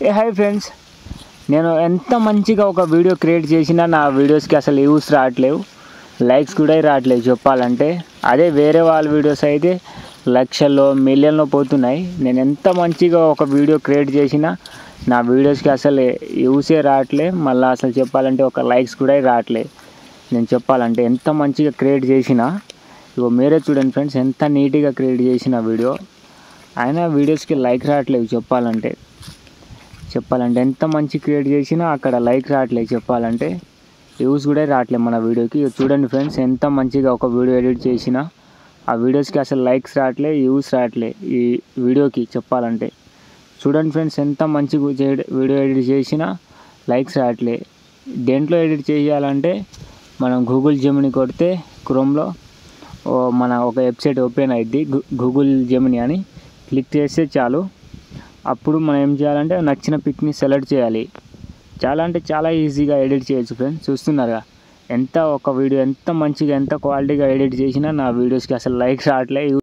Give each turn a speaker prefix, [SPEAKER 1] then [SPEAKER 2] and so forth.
[SPEAKER 1] Hi friends, నేను ఎంత మంచిగా ఒక వీడియో క్రియేట్ చేసినా నా వీడియోస్కి అసలు వ్యూస్ రావట్లేవు, లైక్స్ కూడా రావట్లేవు చెప్పాలంటే. అదే వేరే వాళ్ళ వీడియోస్ అయితే లక్షల్లో మిలియన్లో పోతున్నాయి. నేను ఎంత మంచిగా ఒక వీడియో క్రియేట్ చేసినా నా వీడియోస్కి అసలు వ్యూసే రావట్లే, మళ్ళీ అసలు చెప్పాలంటే ఒక లైక్స్ కూడా రావట్లే. నేను చెప్పాలంటే ఎంత మంచిగా క్రియేట్ చేసినా, ఇగో మీరే చూడండి ఫ్రెండ్స్, ఎంత నీట్గా క్రియేట్ చేసిన వీడియో అయినా వీడియోస్కి లైక్ రావట్లేవు చెప్పాలంటే ఎంత మంచి క్రియేట్ చేసినా అక్కడ లైక్ రావట్లేదు చెప్పాలంటే, వ్యూస్ కూడా రావట్లేదు మన వీడియోకి. చూడండి ఫ్రెండ్స్, ఎంత మంచిగా ఒక వీడియో ఎడిట్ చేసినా ఆ వీడియోస్కి అసలు లైక్స్ రావట్లే, వ్యూస్ రావట్లే ఈ వీడియోకి చెప్పాలంటే. చూడండి ఫ్రెండ్స్, ఎంత మంచిగా వీడియో ఎడిట్ చేసినా లైక్స్ రావట్లే. దేంట్లో ఎడిట్ చేయాలంటే మనం గూగుల్ జెమిని కొడితే క్రోమ్లో మన ఒక వెబ్సైట్ ఓపెన్ అయ్యిద్ది, గూగుల్ జెమిని అని క్లిక్ చేస్తే చాలు. అప్పుడు మనం ఏం చేయాలంటే నచ్చిన పిక్ని సెలెక్ట్ చేయాలి. చాలా అంటే చాలా ఈజీగా ఎడిట్ చేయొచ్చు ఫ్రెండ్స్. చూస్తున్నారుగా ఎంత ఒక వీడియో ఎంత మంచిగా ఎంత క్వాలిటీగా ఎడిట్ చేసినా నా వీడియోస్కి అసలు లైక్స్ రావట్లే.